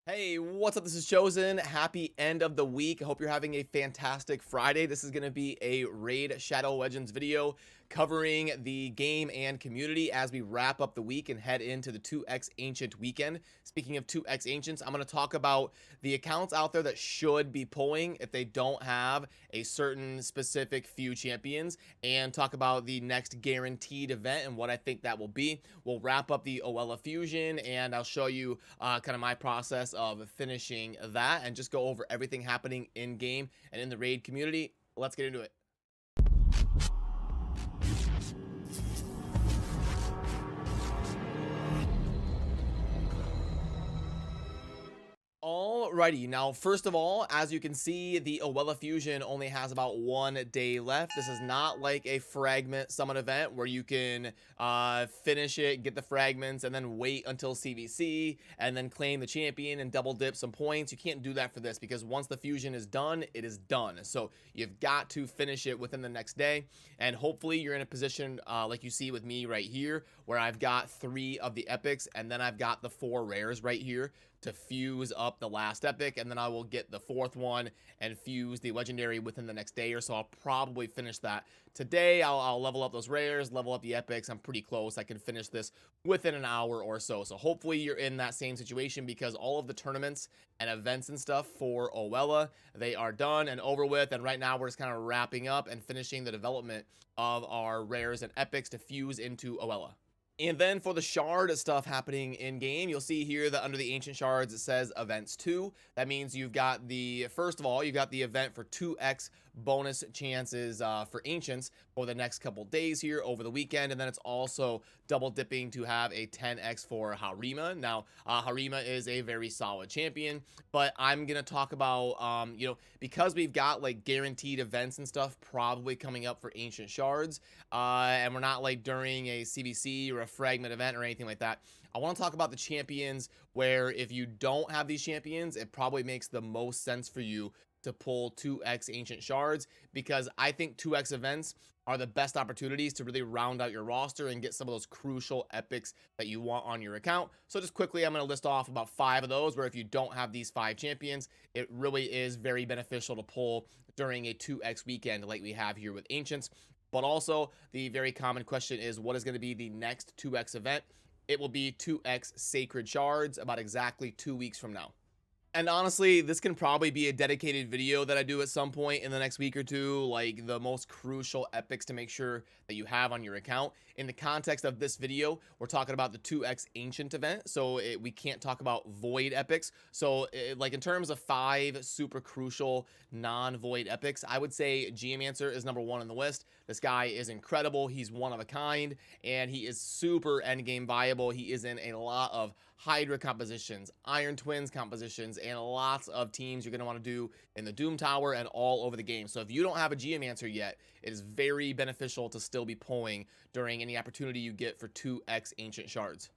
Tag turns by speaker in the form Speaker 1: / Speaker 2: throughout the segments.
Speaker 1: Hey, what's up? This is Chosen. Happy end of the week. I hope you're having a fantastic Friday. This is going to be a Raid Shadow Legends video covering the game and community as we wrap up the week and head into the 2x Ancient weekend. Speaking of 2x Ancients, I'm going to talk about the accounts out there that should be pulling if they don't have a certain specific few champions, and talk about the next guaranteed event and what I think that will be. We'll wrap up the Oella Fusion, and I'll show you kind of my process of finishing that and just go over everything happening in game and in the raid community. Let's get into it. Alrighty, now first of all, as you can see, the Oella Fusion only has about 1 day left. This is not like a fragment summon event where you can finish it, get the fragments, and then wait until CVC, and then claim the champion and double dip some points. You can't do that for this because once the fusion is done, it is done. So you've got to finish it within the next day, and hopefully you're in a position like you see with me right here, where I've got 3 of the epics, and then I've got the 4 rares right here to fuse up the last epic, and then I will get the 4th one and fuse the legendary within the next day or so. I'll probably finish that today. I'll level up those rares, level up the epics. I'm pretty close. I can finish this within an hour or so. So hopefully you're in that same situation, because all of the tournaments and events and stuff for Oella, they are done and over with, and right now we're just kind of wrapping up and finishing the development of our rares and epics to fuse into Oella. And then for the shard stuff happening in game, you'll see here that under the ancient shards it says events 2. That means you've got the, first of all, you've got the event for 2x bonus chances for ancients for the next couple days here over the weekend, and then it's also double dipping to have a 10x for Harima. Now Harima is a very solid champion, but I'm gonna talk about because we've got like guaranteed events and stuff probably coming up for ancient shards, and we're not like during a CVC or a fragment event or anything like that. I want to talk about the champions where if you don't have these champions, it probably makes the most sense for you to pull 2x ancient shards, because I think 2x events are the best opportunities to really round out your roster and get some of those crucial epics that you want on your account. So just quickly, I'm going to list off about 5 of those where if you don't have these 5 champions, it really is very beneficial to pull during a 2x weekend like we have here with ancients. But also, the very common question is, what is going to be the next 2x event? It will be 2x Sacred Shards about exactly 2 weeks from now. And honestly, this can probably be a dedicated video that I do at some point in the next week or two, like the most crucial epics to make sure that you have on your account. In the context of this video, we're talking about the 2x Ancient event, so we can't talk about Void epics. So like in terms of 5 super crucial non-Void epics, I would say Geomancer is number 1 on the list. This guy is incredible. He's one of a kind, and he is super endgame viable. He is in a lot of Hydra compositions, Iron Twins compositions, and lots of teams you're going to want to do in the Doom Tower and all over the game. So if you don't have a Geomancer yet, it is very beneficial to still be pulling during any opportunity you get for 2x Ancient Shards.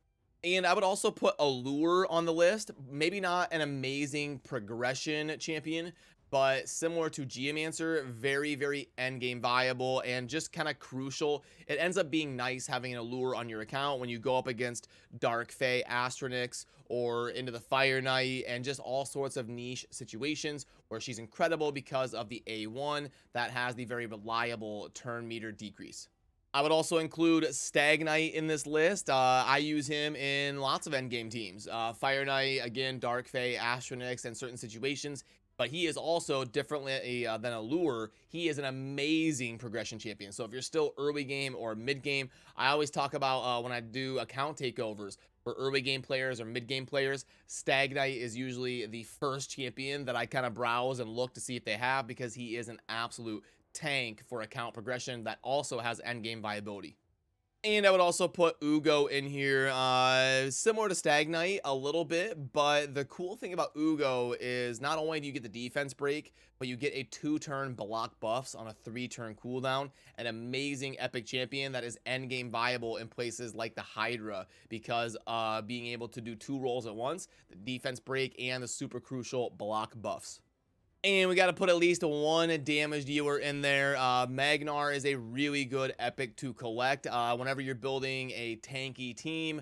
Speaker 1: And I would also put Allure on the list. Maybe not an amazing progression champion, but similar to Geomancer, very, very endgame viable and just kind of crucial. It ends up being nice having an Allure on your account when you go up against Dark Fae Astronix or into the Fire Knight and just all sorts of niche situations where she's incredible because of the A1 that has the very reliable turn meter decrease. I would also include Stagnite in this list. I use him in lots of endgame teams. Fire Knight, again, Dark Fae, Astronix, and certain situations. But he is also differently than Allure. He is an amazing progression champion. So if you're still early game or mid game, I always talk about when I do account takeovers for early game players or mid game players, Stagnite is usually the first champion that I kind of browse and look to see if they have, because he is an absolute tank for account progression that also has endgame viability. And I would also put Ugo in here, similar to Stagnite a little bit, but the cool thing about Ugo is not only do you get the defense break, but you get a 2-turn block buffs on a 3-turn cooldown, an amazing epic champion that is endgame viable in places like the Hydra, because being able to do 2 roles at once, the defense break and the super crucial block buffs. And we got to put at least one damage dealer in there. Magnar is a really good epic to collect. Whenever you're building a tanky team,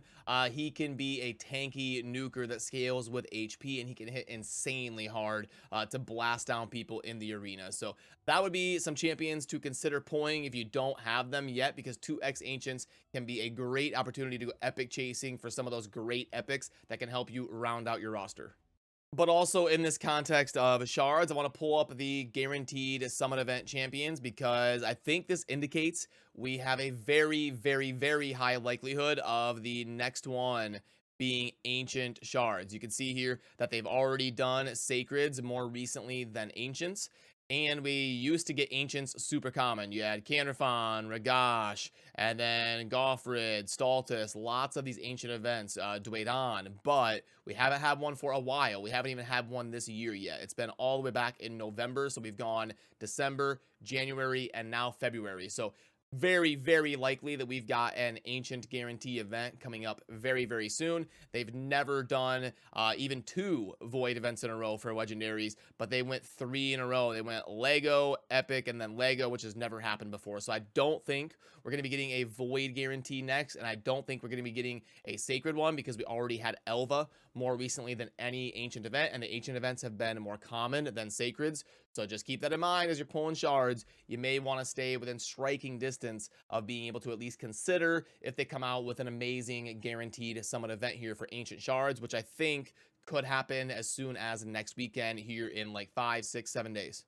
Speaker 1: he can be a tanky nuker that scales with HP, and he can hit insanely hard to blast down people in the arena. So that would be some champions to consider pulling if you don't have them yet, because 2x Ancients can be a great opportunity to go epic chasing for some of those great epics that can help you round out your roster. But also in this context of shards, I want to pull up the guaranteed summit event champions, because I think this indicates we have a very, very, very high likelihood of the next one being ancient shards. You can see here that they've already done sacreds more recently than ancients. And we used to get ancients super common. You had Canrifon, Ragash, and then Goffrid, Stultus, lots of these ancient events, Dwaydan, but we haven't had one for a while. We haven't even had one this year yet. It's been all the way back in November, so we've gone December, January, and now February. So very, very likely that we've got an ancient guarantee event coming up very, very soon. They've never done even 2 void events in a row for legendaries, but they went 3 in a row. They went Lego, Epic, and then Lego, which has never happened before. So I don't think we're going to be getting a void guarantee next, and I don't think we're going to be getting a sacred one, because we already had Elva more recently than any ancient event, and the ancient events have been more common than sacreds. So just keep that in mind as you're pulling shards. You may want to stay within striking distance of being able to at least consider if they come out with an amazing guaranteed summit event here for ancient shards, which I think could happen as soon as next weekend here in like 5, 6, 7 days.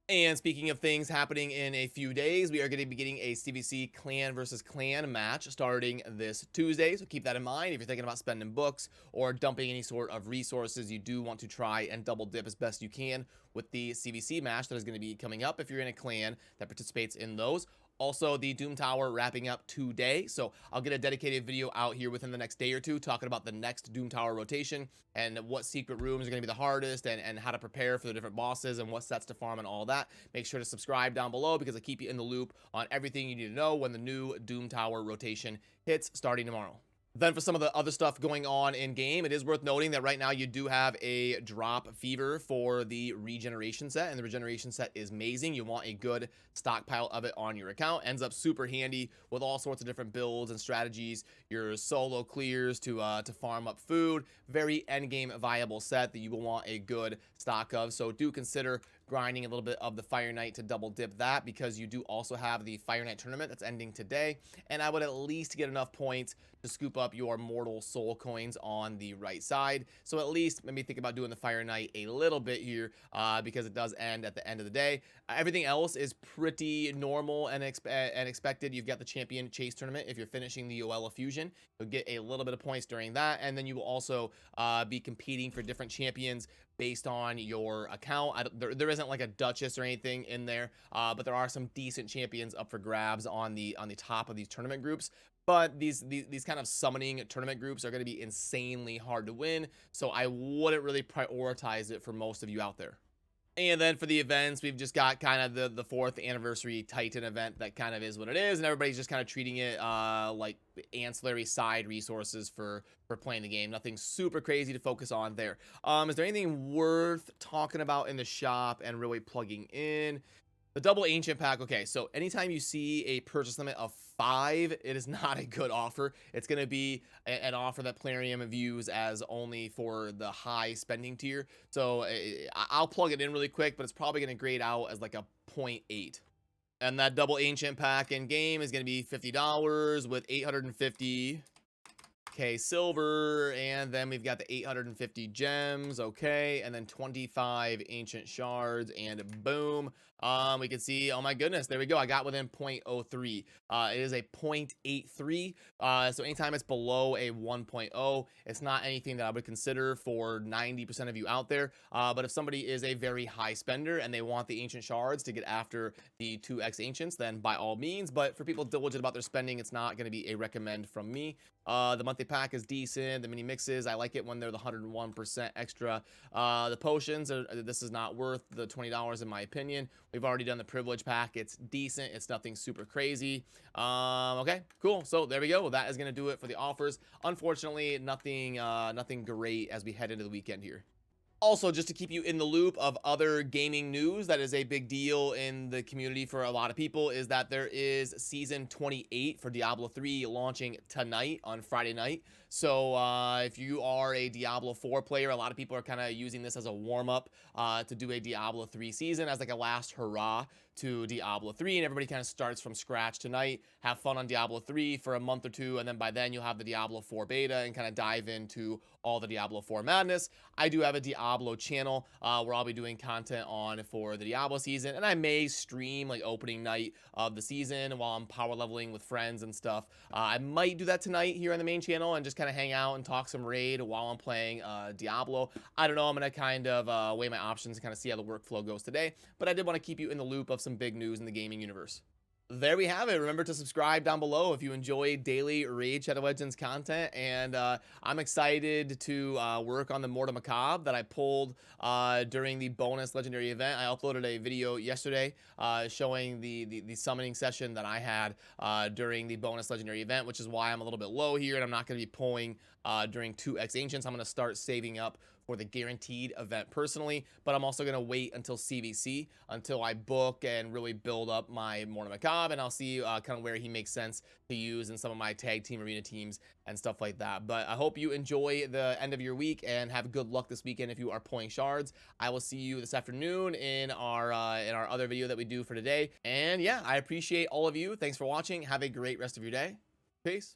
Speaker 1: And speaking of things happening in a few days, we are going to be getting a CVC clan versus clan match starting this Tuesday. So keep that in mind if you're thinking about spending books or dumping any sort of resources. You do want to try and double dip as best you can with the CVC match that is going to be coming up if you're in a clan that participates in those. Also, the Doom Tower wrapping up today, so I'll get a dedicated video out here within the next day or two talking about the next Doom Tower rotation and what secret rooms are going to be the hardest, and how to prepare for the different bosses and what sets to farm and all that. Make sure to subscribe down below, because I keep you in the loop on everything you need to know when the new Doom Tower rotation hits starting tomorrow. Then for some of the other stuff going on in game, it is worth noting that right now you do have a drop fever for the regeneration set, and the regeneration set is amazing. You want a good stockpile of it on your account. Ends up super handy with all sorts of different builds and strategies. Your solo clears to farm up food. Very end game viable set that you will want a good stock of. So do consider grinding a little bit of the Fire Knight to double dip that, because you do also have the Fire Knight tournament that's ending today, and I would at least get enough points to scoop up your mortal soul coins on the right side. So at least maybe think about doing the Fire Knight a little bit here, because it does end at the end of the day. Everything else is pretty normal and expected. You've got the champion chase tournament. If you're finishing the Oella fusion, you'll get a little bit of points during that, and then you will also be competing for different champions based on your account. There isn't like a Duchess or anything in there, but there are some decent champions up for grabs on the top of these tournament groups. But these kind of summoning tournament groups are going to be insanely hard to win, so I wouldn't really prioritize it for most of you out there. And then for the events, we've just got kind of the 4th anniversary Titan event that kind of is what it is, and everybody's just kind of treating it like ancillary side resources for playing the game. Nothing super crazy to focus on there. Is there anything worth talking about in the shop and really plugging in? The double ancient pack. Okay, so anytime you see a purchase limit of 5, it is not a good offer. It's going to be an offer that Plarium views as only for the high spending tier. So I'll plug it in really quick, but it's probably going to grade out as like a 0.8. And that double ancient pack in game is going to be $50 with 850 silver, and then we've got the 850 gems, okay, and then 25 ancient shards, and boom, we can see, oh my goodness, there we go, I got within 0.03. It is a 0.83, so anytime it's below a 1.0, it's not anything that I would consider for 90% of you out there, but if somebody is a very high spender and they want the ancient shards to get after the 2x ancients, then by all means. But for people diligent about their spending, it's not going to be a recommend from me. The monthly pack is decent. The mini mixes, I like it when they're the 101% extra. The potions, this is not worth the $20 in my opinion. We've already done the privilege pack. It's decent. It's nothing super crazy. Okay, cool. So there we go. Well, that is going to do it for the offers. Unfortunately, nothing great as we head into the weekend here. Also, just to keep you in the loop of other gaming news that is a big deal in the community for a lot of people, is that there is season 28 for Diablo 3 launching tonight on Friday night. So if you are a Diablo 4 player, a lot of people are kind of using this as a warm-up to do a Diablo 3 season as like a last hurrah to Diablo 3, and everybody kind of starts from scratch tonight. Have fun on Diablo 3 for a month or two, and then by then you'll have the Diablo 4 beta and kind of dive into all the Diablo 4 madness. I do have a Diablo channel where I'll be doing content on for the Diablo season, and I may stream like opening night of the season while I'm power leveling with friends and stuff. I might do that tonight here on the main channel and just kind of hang out and talk some raid while I'm playing Diablo. I don't know, I'm gonna kind of weigh my options and kind of see how the workflow goes today, but I did want to keep you in the loop of some big news in the gaming universe. There we have it. Remember to subscribe down below if you enjoy daily Raid Shadow Legends content, and I'm excited to work on the Mortal Macabre that I pulled during the bonus legendary event. I uploaded a video yesterday showing the summoning session that I had during the bonus legendary event, which is why I'm a little bit low here, and I'm not going to be pulling during 2x Ancients. I'm going to start saving up for the guaranteed event personally, but I'm also going to wait until CVC, until I book and really build up my Mortal Macabre, and I'll see kind of where he makes sense to use in some of my tag team arena teams and stuff like that. But I hope you enjoy the end of your week and have good luck this weekend if you are pulling shards. I will see you this afternoon in our other video that we do for today. And yeah, I appreciate all of you. Thanks for watching. Have a great rest of your day. Peace.